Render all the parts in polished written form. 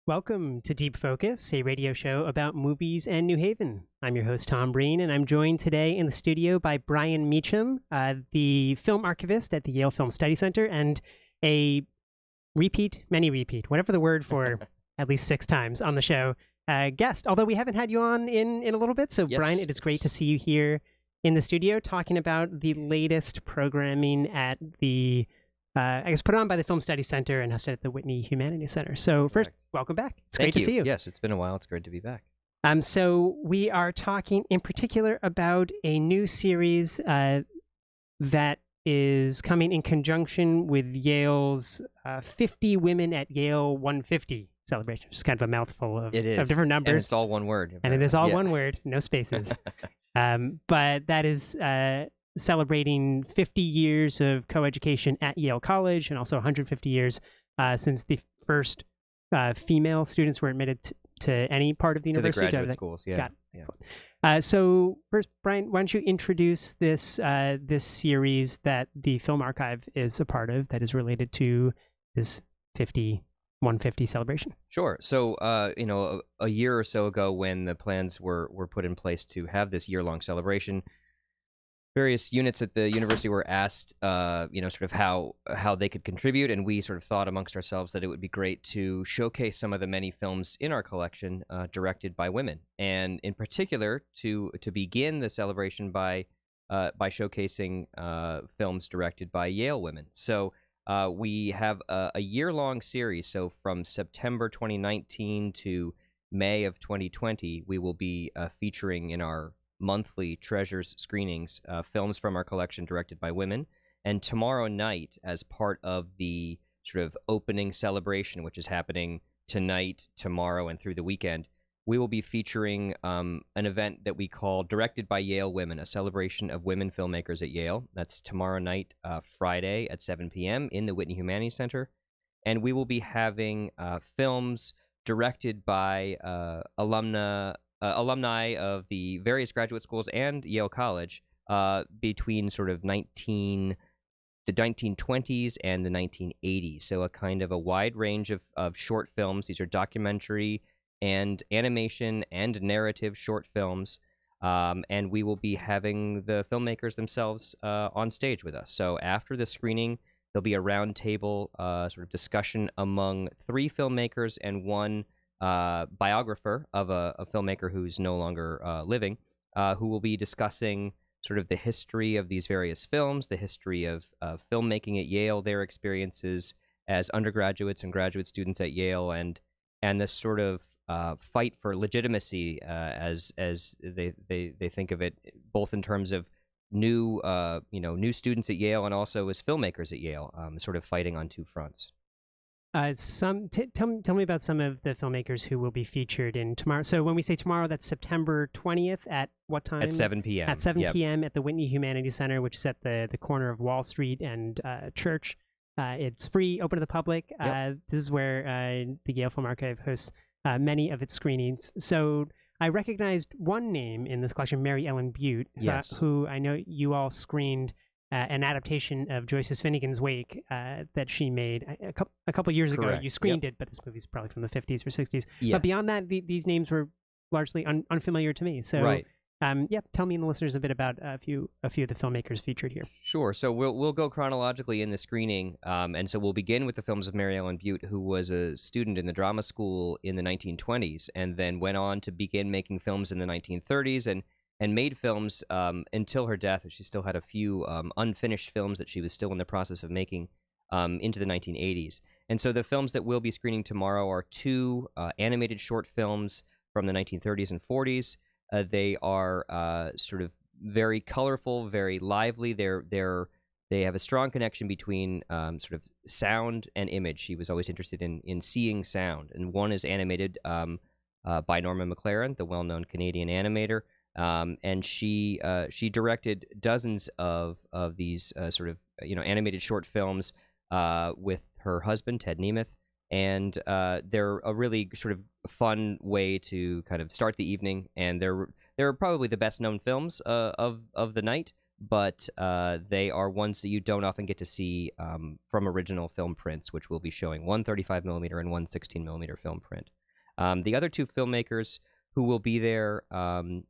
Welcome to Deep Focus, a radio show about movies and New Haven. I'm your host, Tom Breen, and I'm joined today in the studio by Brian Meacham, the film archivist at the Yale Film Study Center, and a many repeat, whatever the word for at least 6 times on the show, guest. Although we haven't had you on in a little bit. So, Yes. Brian, it is great to see you here in the studio talking about the latest programming at the put on by the Film Study Center and hosted at the Whitney Humanities Center. So first, welcome back. It's great to see you. Yes, it's been a while. It's great to be back. So we are talking in particular about a new series that is coming in conjunction with Yale's 50 Women at Yale 150 celebration, which is kind of a mouthful of different numbers. And it's all one word. And it is all one word, no spaces. But that is celebrating 50 years of coeducation at Yale College and also 150 years since the first female students were admitted to any part of the university. To the graduate schools, yeah. Got it. Excellent. So first, Brian, why don't you introduce this series that the Film Archive is a part of that is related to this 150 celebration? Sure. So, a year or so ago when the plans were put in place to have this year-long celebration, various units at the university were asked, sort of how they could contribute, and we sort of thought amongst ourselves that it would be great to showcase some of the many films in our collection directed by women, and in particular to begin the celebration by showcasing films directed by Yale women. So we have a year-long series. So from September 2019 to May of 2020, we will be featuring in our monthly Treasures screenings, films from our collection directed by women. And tomorrow night, as part of the sort of opening celebration, which is happening tonight, tomorrow, and through the weekend, we will be featuring an event that we call Directed by Yale Women, a celebration of women filmmakers at Yale. That's tomorrow night, Friday at 7 p.m. in the Whitney Humanities Center. And we will be having films directed by alumni of the various graduate schools and Yale College between sort of the 1920s and the 1980s. So a kind of a wide range of short films. These are documentary and animation and narrative short films. And we will be having the filmmakers themselves on stage with us. So after the screening, there'll be a roundtable sort of discussion among 3 filmmakers and 1 biographer of a filmmaker who's no longer living, who will be discussing sort of the history of these various films, the history of filmmaking at Yale, their experiences as undergraduates and graduate students at Yale, and this sort of fight for legitimacy as they think of it, both in terms of new students at Yale and also as filmmakers at Yale, sort of fighting on 2 fronts. Tell me about some of the filmmakers who will be featured in tomorrow. So when we say tomorrow, that's September 20th at what time? At 7 p.m. At 7 p.m. at the Whitney Humanities Center, which is at the corner of Wall Street and Church. It's free, open to the public. This is where the Yale Film Archive hosts many of its screenings. So I recognized one name in this collection, Mary Ellen Butte, who I know you all screened an adaptation of Joyce's Finnegan's Wake that she made a couple years ago. You screened it, but this movie's probably from the 50s or 60s. Yes. But beyond that, these names were largely unfamiliar to me. So, tell me and the listeners a bit about a few of the filmmakers featured here. Sure. So we'll go chronologically in the screening, and so we'll begin with the films of Mary Ellen Butte, who was a student in the drama school in the 1920s, and then went on to begin making films in the 1930s, and made films until her death. She still had a few unfinished films that she was still in the process of making into the 1980s. And so the films that we'll be screening tomorrow are 2 animated short films from the 1930s and 40s. They are sort of very colorful, very lively. They have a strong connection between sort of sound and image. She was always interested in seeing sound. And one is animated by Norma McLaren, the well-known Canadian animator. And she directed dozens of these sort of animated short films with her husband Ted Nemeth, and they're a really sort of fun way to kind of start the evening. And they're probably the best known films of the night, but they are ones that you don't often get to see from original film prints, which we'll be showing, one 35mm and one 16mm film print. The other two filmmakers who will be there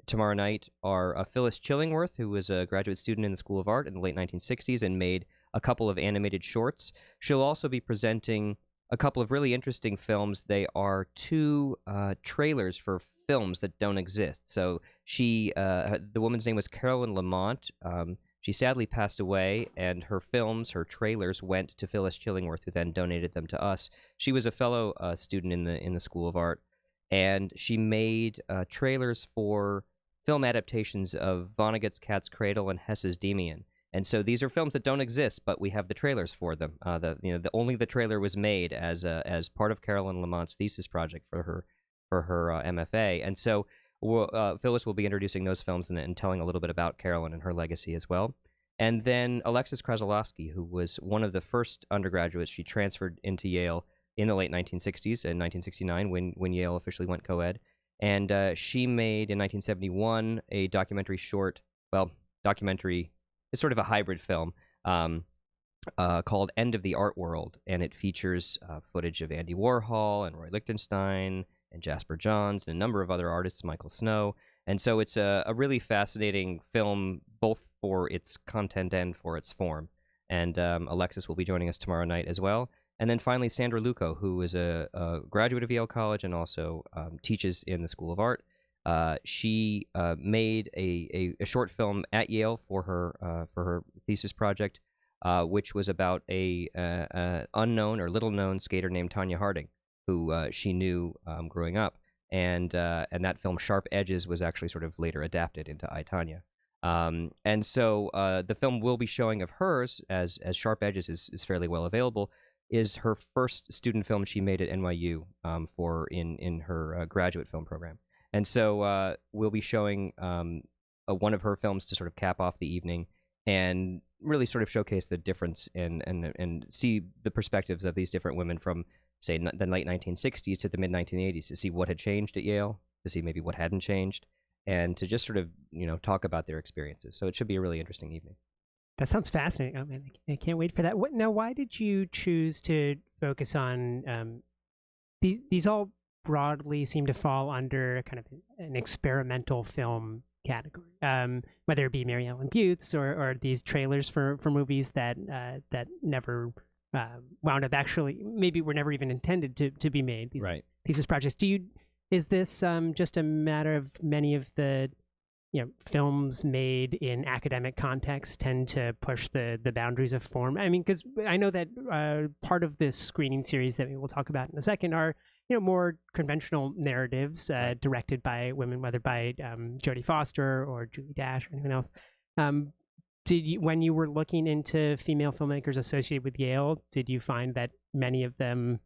tomorrow night are Phyllis Chillingworth, who was a graduate student in the School of Art in the late 1960s and made a couple of animated shorts. She'll also be presenting a couple of really interesting films. They are two trailers for films that don't exist. So the woman's name was Carolyn Lamont. She sadly passed away, and her films, her trailers, went to Phyllis Chillingworth, who then donated them to us. She was a fellow student in the School of Art, and she made trailers for film adaptations of Vonnegut's Cat's Cradle and Hesse's Demian. And so these are films that don't exist, but we have the trailers for them. Only the trailer was made as part of Carolyn Lamont's thesis project for her MFA, and so Phyllis will be introducing those films and telling a little bit about Carolyn and her legacy as well. And then Alexis Krasilovsky, who was one of the first undergraduates, she transferred into Yale in the late 1960s, in 1969, when Yale officially went co-ed, and she made in 1971 a documentary short. Well, documentary. It's sort of a hybrid film called End of the Art World, and it features footage of Andy Warhol and Roy Lichtenstein and Jasper Johns and a number of other artists, Michael Snow. And so it's a really fascinating film, both for its content and for its form. And Alexis will be joining us tomorrow night as well. And then finally, Sandra Luco, who is a graduate of Yale College and also teaches in the School of Art. She made a short film at Yale for her thesis project, which was about a unknown or little-known skater named Tanya Harding, who she knew growing up, and that film Sharp Edges was actually sort of later adapted into I, Tanya. And so the film we'll be showing of hers, as Sharp Edges is fairly well available, is her first student film she made at NYU in her graduate film program. And so we'll be showing one of her films to sort of cap off the evening and really sort of showcase the difference and see the perspectives of these different women from, say, the late 1960s to the mid 1980s, to see what had changed at Yale, to see maybe what hadn't changed, and to just sort of talk about their experiences. So it should be a really interesting evening. That sounds fascinating. Oh man, I can't wait for that. Now, why did you choose to focus on these? All broadly seem to fall under kind of an experimental film category, whether it be Mary Ellen Butts or these trailers for movies that never wound up actually, maybe were never even intended to be made. These projects. Is this just a matter of many of the films made in academic contexts tend to push the boundaries of form? I mean, because I know that part of this screening series that we will talk about in a second are more conventional narratives directed by women, whether by Jodie Foster or Julie Dash or anyone else. When you were looking into female filmmakers associated with Yale, did you find that many of them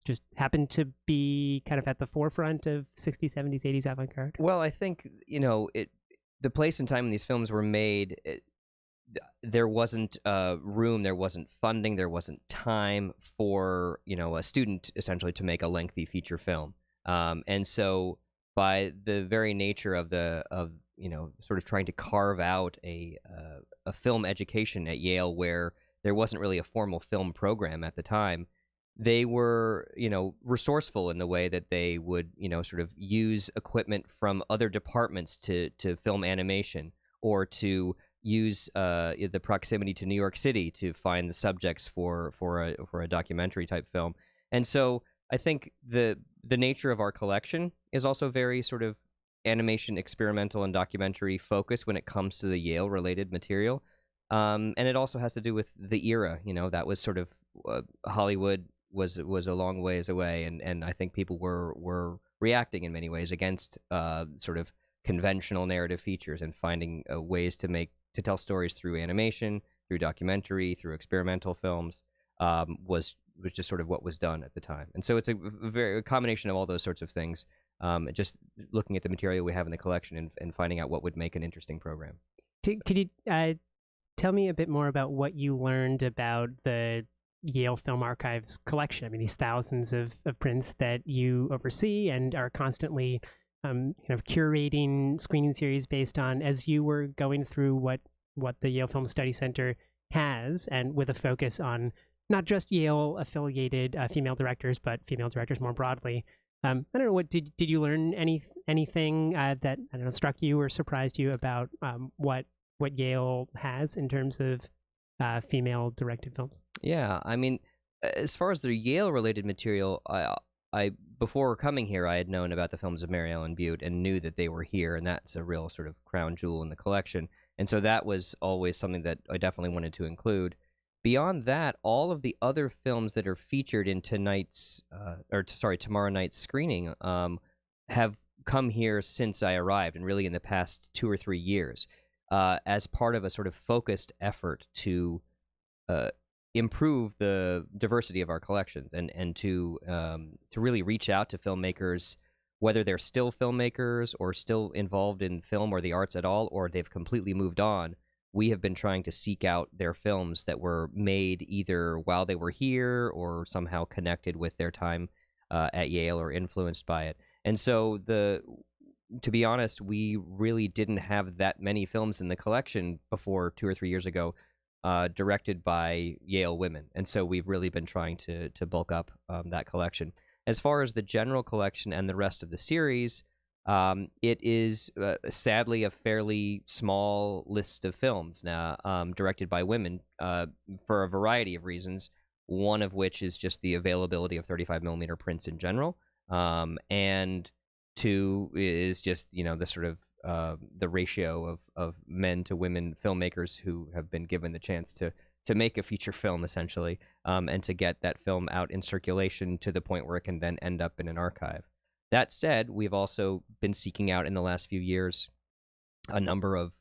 just happened to be kind of at the forefront of 60s, 70s, 80s avant-garde? Well, I think, the place and time when these films were made, there wasn't room, there wasn't funding, there wasn't time for, a student essentially to make a lengthy feature film. And so by the very nature of sort of trying to carve out a film education at Yale, where there wasn't really a formal film program at the time, they were, resourceful in the way that they would, sort of use equipment from other departments to film animation, or to use the proximity to New York City to find the subjects for a documentary type film. And so I think the nature of our collection is also very sort of animation, experimental, and documentary focused when it comes to the Yale related material. And it also has to do with the era, that was sort of Hollywood was a long ways away, and I think people were reacting in many ways against sort of conventional narrative features, and finding ways to tell stories through animation, through documentary, through experimental films, was just sort of what was done at the time. And so it's a combination of all those sorts of things, just looking at the material we have in the collection and finding out what would make an interesting program. Could you tell me a bit more about what you learned about the Yale Film Archive's collection? I mean, these thousands of prints that you oversee and are constantly kind of curating screening series based on, as you were going through what the Yale Film Study Center has, and with a focus on not just Yale affiliated female directors, but female directors more broadly. I don't know, what did you learn anything that I don't know struck you or surprised you about what Yale has in terms of female directed films? Yeah, I mean, as far as the Yale-related material, I before coming here, I had known about the films of Mary Ellen Butte and knew that they were here, and that's a real sort of crown jewel in the collection. And so that was always something that I definitely wanted to include. Beyond that, all of the other films that are featured in tomorrow night's screening, have come here since I arrived, and really in the past 2 or 3 years, as part of a sort of focused effort to uh, improve the diversity of our collections, and to really reach out to filmmakers, whether they're still filmmakers or still involved in film or the arts at all, or they've completely moved on. We have been trying to seek out their films that were made either while they were here or somehow connected with their time at Yale or influenced by it. And so to be honest, we really didn't have that many films in the collection before 2 or 3 years ago, directed by Yale women, and so we've really been trying to bulk up that collection. As far as the general collection and the rest of the series, it is sadly a fairly small list of films now, directed by women, for a variety of reasons. One of which is just the availability of 35 millimeter prints in general, and two is just the sort of the ratio of men to women filmmakers who have been given the chance to make a feature film, essentially, and to get that film out in circulation to the point where it can then end up in an archive. That said, we've also been seeking out in the last few years a number of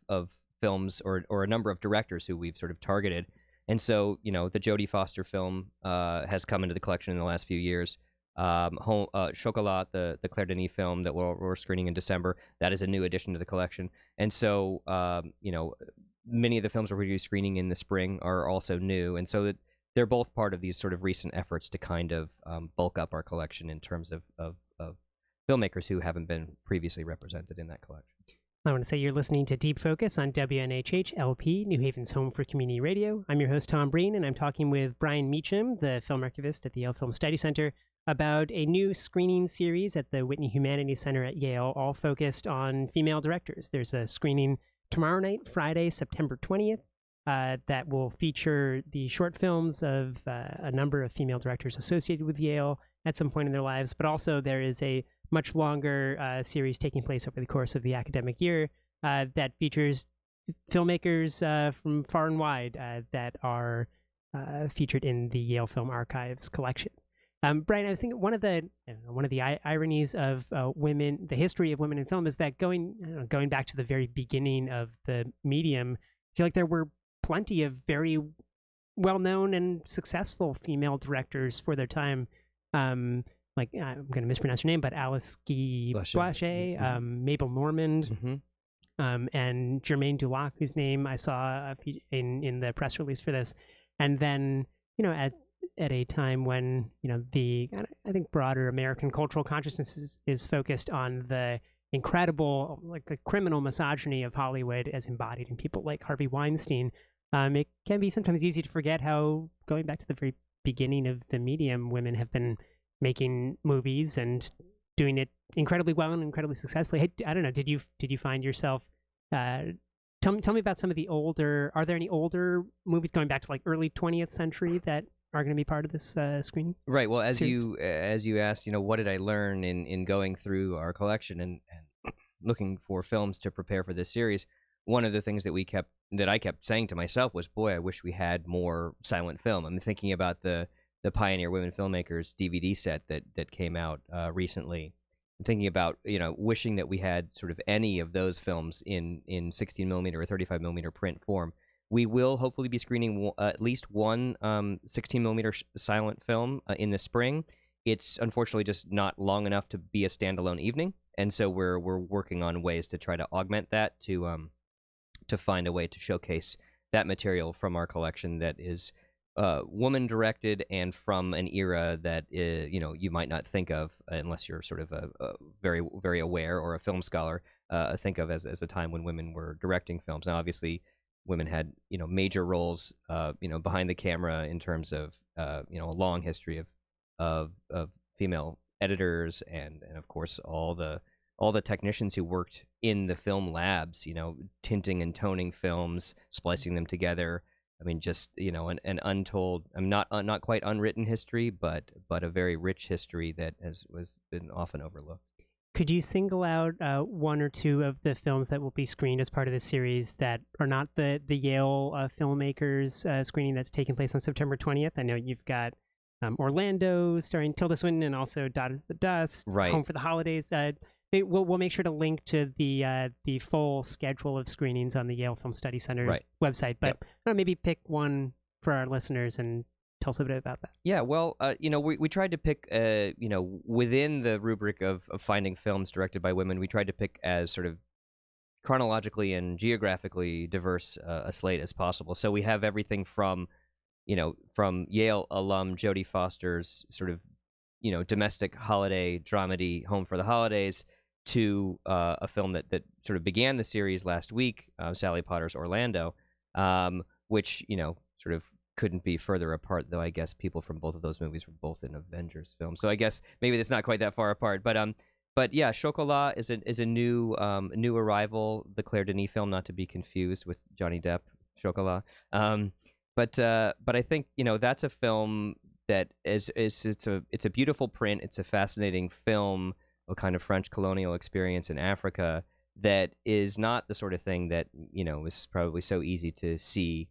films, or a number of directors who we've sort of targeted. And so, the Jodie Foster film has come into the collection in the last few years. Chocolat, the Claire Denis film that we're screening in December, that is a new addition to the collection. And so, many of the films we're screening in the spring are also new. And so they're both part of these sort of recent efforts to kind of bulk up our collection in terms of filmmakers who haven't been previously represented in that collection. I want to say you're listening to Deep Focus on WNHH LP, New Haven's home for community radio. I'm your host, Tom Breen, and I'm talking with Brian Meacham, the film archivist at the Yale Film Study Center, about a new screening series at the Whitney Humanities Center at Yale, all focused on female directors. There's a screening tomorrow night, Friday, September 20th, that will feature the short films of a number of female directors associated with Yale at some point in their lives, but also there is a much longer series taking place over the course of the academic year that features filmmakers from far and wide that are featured in the Yale Film Archives collection. Brian, I was thinking one of the ironies of women, the history of women in film, is that going back to the very beginning of the medium, I feel like there were plenty of very well-known and successful female directors for their time. Like, I'm going to mispronounce her name, but Alice Guy Blaché, Mabel Normand, and Germaine Dulac, whose name I saw in the press release for this. And then, at a time when, I think broader American cultural consciousness is focused on the incredible, like, the criminal misogyny of Hollywood as embodied in people like Harvey Weinstein, it can be sometimes easy to forget how, going back to the very beginning of the medium, women have been making movies and doing it incredibly well and incredibly successfully. Hey, I don't know. Did you find yourself? Tell me about some of the older. Are there any older movies going back to like early 20th century that are going to be part of this screening? Right. Well, as series? you asked, what did I learn in going through our collection and looking for films to prepare for this series? One of the things that I kept saying to myself was, boy, I wish we had more silent film. I'm thinking about the Pioneer Women Filmmakers DVD set that came out recently. I'm thinking about, wishing that we had sort of any of those films in 16 millimeter or 35 millimeter print form. We will hopefully be screening at least one 16 millimeter silent film in the spring. It's unfortunately just not long enough to be a standalone evening, and so we're working on ways to try to augment that to find a way to showcase that material from our collection that is woman directed and from an era that you might not think of unless you're sort of a very, very aware or a film scholar, think of as a time when women were directing films. Now, obviously, women had major roles behind the camera in terms of a long history of female editors and of course all the technicians who worked in the film labs, tinting and toning films, splicing them together. I mean, just an untold, not quite unwritten history, but a very rich history that was been often overlooked. Could you single out one or two of the films that will be screened as part of this series that are not the Yale filmmakers screening that's taking place on September 20th? I know you've got Orlando starring Tilda Swinton and also Dot is the Dust, Right. Home for the Holidays. We'll make sure to link to the full schedule of screenings on the Yale Film Study Center's website. But I don't know, maybe pick one for our listeners and tell us a bit about that. Yeah, well, we tried to pick, within the rubric of finding films directed by women, we tried to pick as sort of chronologically and geographically diverse a slate as possible. So we have everything from Yale alum Jodie Foster's sort of, domestic holiday dramedy Home for the Holidays to a film that sort of began the series last week, Sally Potter's Orlando, which, sort of couldn't be further apart, though I guess people from both of those movies were both in Avengers films. So I guess maybe that's not quite that far apart. But yeah, Chocolat is a new arrival, the Claire Denis film, not to be confused with Johnny Depp Chocolat. But I think that's a film that it's a beautiful print. It's a fascinating film, a kind of French colonial experience in Africa that is not the sort of thing that is probably so easy to see.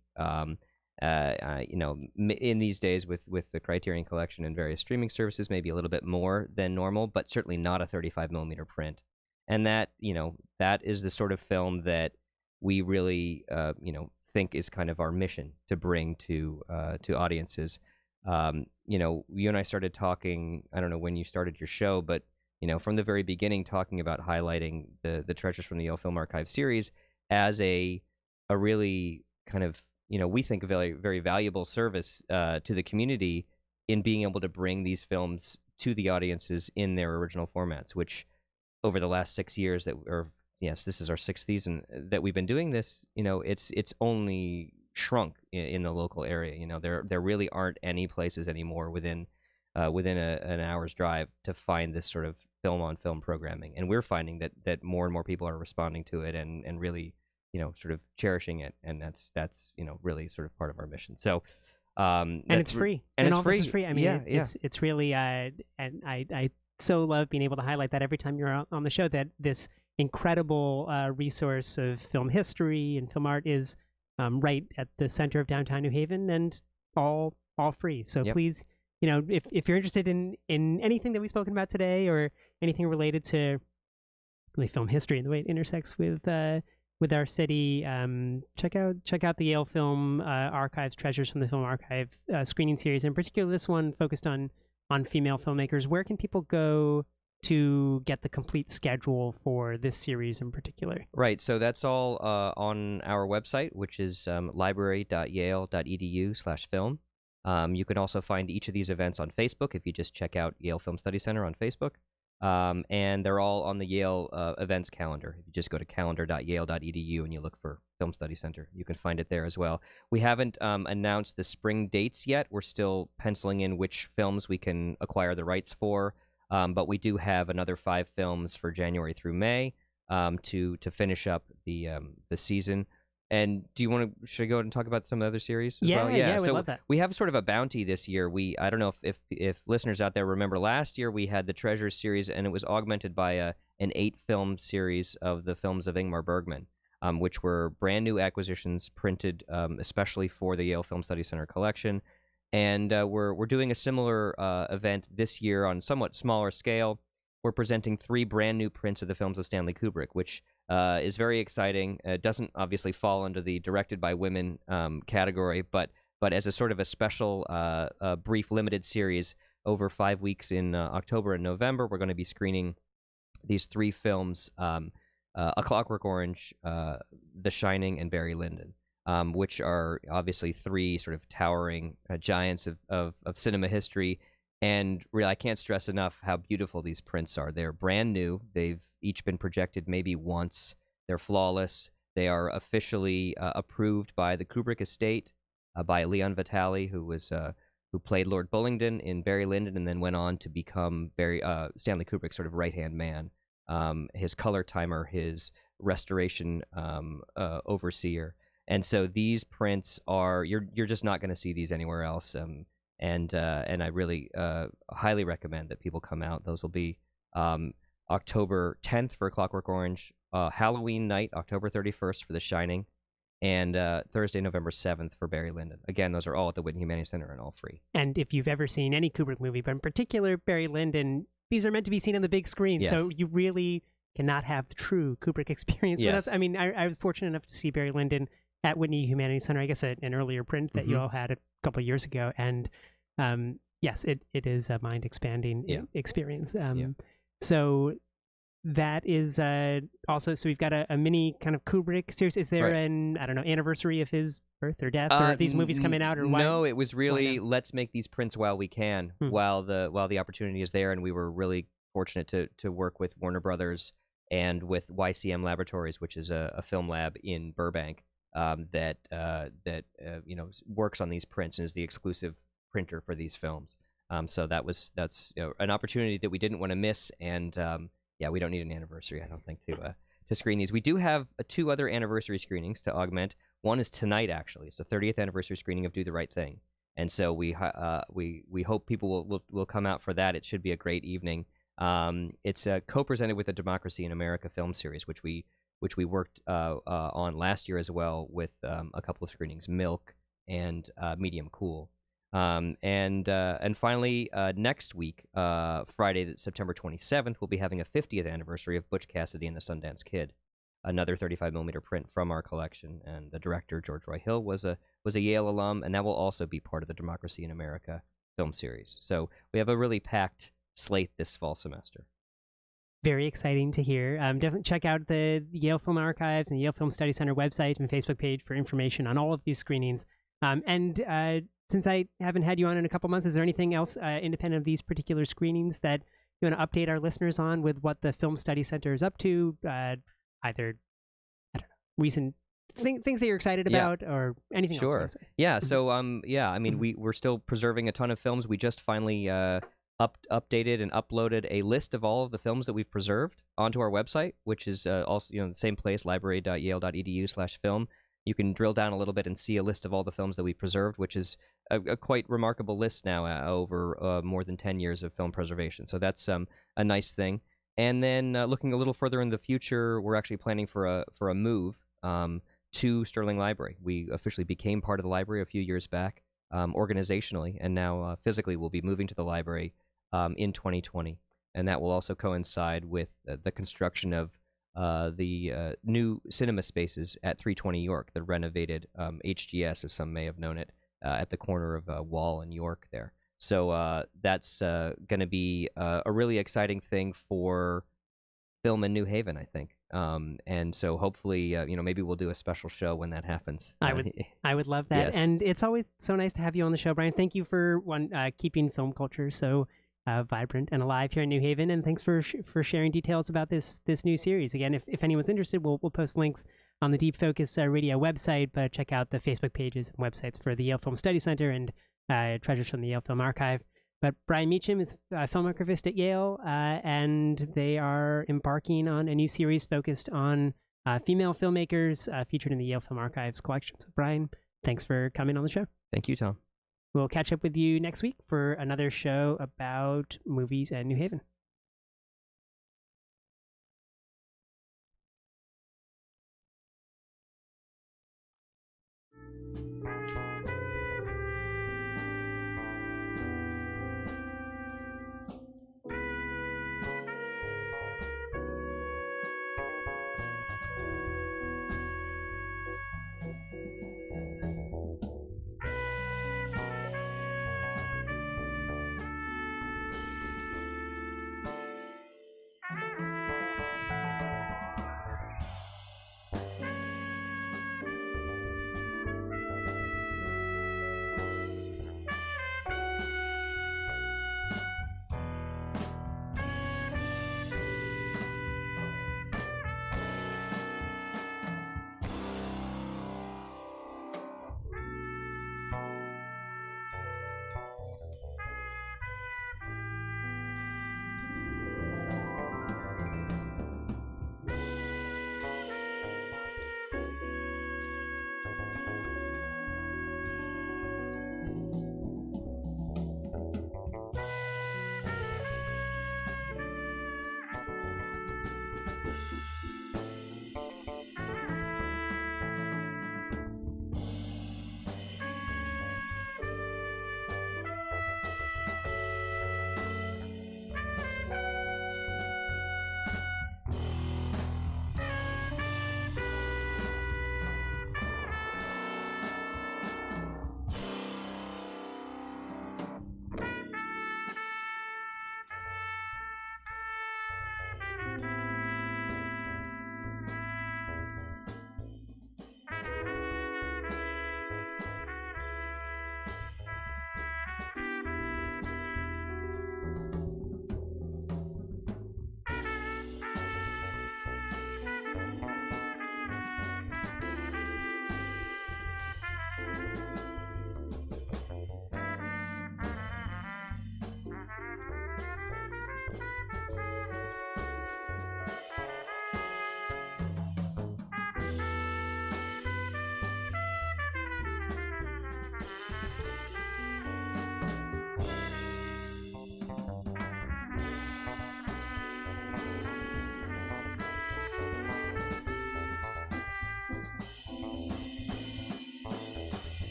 In these days with the Criterion Collection and various streaming services, maybe a little bit more than normal, but certainly not a 35 millimeter print. And that is the sort of film that we really think is kind of our mission to bring to audiences. You and I started talking, I don't know when you started your show, but from the very beginning, talking about highlighting the Treasures from the Yale Film Archive series as a really kind of we think a very, very valuable service to the community in being able to bring these films to the audiences in their original formats, which over the last 6 years this is our 6th season that we've been doing this, it's only shrunk in the local area. There really aren't any places anymore within an hour's drive to find this sort of film on film programming. And we're finding that more and more people are responding to it and really sort of cherishing it, and that's really sort of part of our mission. So, and it's free, and it's all free. This is free. I mean, it's really, and I so love being able to highlight that every time you're on the show. That this incredible resource of film history and film art is right at the center of downtown New Haven, and all free. So please, if you're interested in anything that we've spoken about today, or anything related to really film history and the way it intersects with our city, check out the Yale Film Archive's Treasures from the Film Archive screening series, in particular this one focused on female filmmakers. Where can people go to get the complete schedule for this series in particular? Right, so that's all on our website, which is library.yale.edu/film. You can also find each of these events on Facebook if you just check out Yale Film Study Center on Facebook. And they're all on the Yale events calendar. If you just go to calendar.yale.edu and you look for Film Study Center, you can find it there as well. We haven't announced the spring dates yet. We're still penciling in which films we can acquire the rights for, but we do have another 5 films for January through May to finish up the season. And should I go ahead and talk about some other series as well? Yeah, so we love that. We have sort of a bounty this year. I don't know if listeners out there remember last year we had the Treasures series, and it was augmented by an 8-film series of the films of Ingmar Bergman, which were brand new acquisitions printed especially for the Yale Film Study Center collection. And we're doing a similar event this year on somewhat smaller scale. We're presenting 3 brand new prints of the films of Stanley Kubrick, which is very exciting. It doesn't obviously fall under the directed by women category, but as a sort of a special, brief, limited series over 5 weeks in October and November, we're going to be screening these 3 films: A Clockwork Orange, The Shining, and Barry Lyndon, which are obviously 3 sort of towering giants of cinema history. And really, I can't stress enough how beautiful these prints are. They're brand new. They've each been projected maybe once. They're flawless. They are officially approved by the Kubrick estate, by Leon Vitali, who was who played Lord Bullingdon in Barry Lyndon, and then went on to become Stanley Kubrick's sort of right-hand man, his color timer, his restoration overseer. And so these prints are you're just not going to see these anywhere else. And I really highly recommend that people come out. Those will be October 10th for Clockwork Orange, Halloween night, October 31st for The Shining, and Thursday, November 7th for Barry Lyndon. Again, those are all at the Whitney Humanities Center and all free. And if you've ever seen any Kubrick movie, but in particular Barry Lyndon, these are meant to be seen on the big screen. Yes. So you really cannot have the true Kubrick experience with us. I mean, I was fortunate enough to see Barry Lyndon at Whitney Humanities Center, I guess an earlier print that you all had a couple of years ago. And yes, it is a mind-expanding experience. So that is also, so we've got a mini kind of Kubrick series. Is there an, I don't know, anniversary of his birth or death, or are these movies coming out, or why? No, it was really, let's make these prints while we can, while the opportunity is there. And we were really fortunate to work with Warner Brothers and with YCM Laboratories, which is a film lab in Burbank that works on these prints and is the exclusive printer for these films. So that's an opportunity that we didn't want to miss, and we don't need an anniversary, I don't think, to screen these. We do have 2 other anniversary screenings to augment. One is tonight, actually. It's the 30th anniversary screening of Do the Right Thing, and so we hope people will come out for that. It should be a great evening. It's co-presented with the Democracy in America film series, which we worked on last year as well, with a couple of screenings, Milk and Medium Cool. And finally, next week, Friday, September 27th, we'll be having a 50th anniversary of Butch Cassidy and the Sundance Kid, another 35mm print from our collection. And the director, George Roy Hill, was a Yale alum, and that will also be part of the Democracy in America film series. So we have a really packed slate this fall semester. Very exciting to hear. Definitely check out the Yale Film Archives and the Yale Film Study Center website and Facebook page for information on all of these screenings. Since I haven't had you on in a couple months, is there anything else independent of these particular screenings that you want to update our listeners on with what the Film Study Center is up to? Either, I don't know, recent things that you're excited about, or anything else? Sure. Yeah. So I mean, we're still preserving a ton of films. We just finally updated and uploaded a list of all of the films that we've preserved onto our website, which is also the same place, library.yale.edu/film. You can drill down a little bit and see a list of all the films that we preserved, which is a quite remarkable list now over more than 10 years of film preservation. So that's a nice thing. And then looking a little further in the future, we're actually planning for a move to Sterling Library. We officially became part of the library a few years back, organizationally, and now physically we'll be moving to the library in 2020. And that will also coincide with the construction of the new cinema spaces at 320 York, the renovated HGS, as some may have known it, at the corner of Wall and York there. So that's going to be a really exciting thing for film in New Haven, I think. And so hopefully, maybe we'll do a special show when that happens. I would love that. Yes. And it's always so nice to have you on the show, Brian. Thank you for keeping film culture so vibrant and alive here in New Haven, and thanks for sharing details about this new series. Again, if anyone's interested, we'll post links on the Deep Focus Radio website, but check out the Facebook pages and websites for the Yale Film Study Center and Treasures from the Yale Film Archive. But Brian Meacham is a film archivist at Yale, and they are embarking on a new series focused on female filmmakers featured in the Yale Film Archives collection. So Brian, thanks for coming on the show. Thank you, Tom. We'll catch up with you next week for another show about movies at New Haven.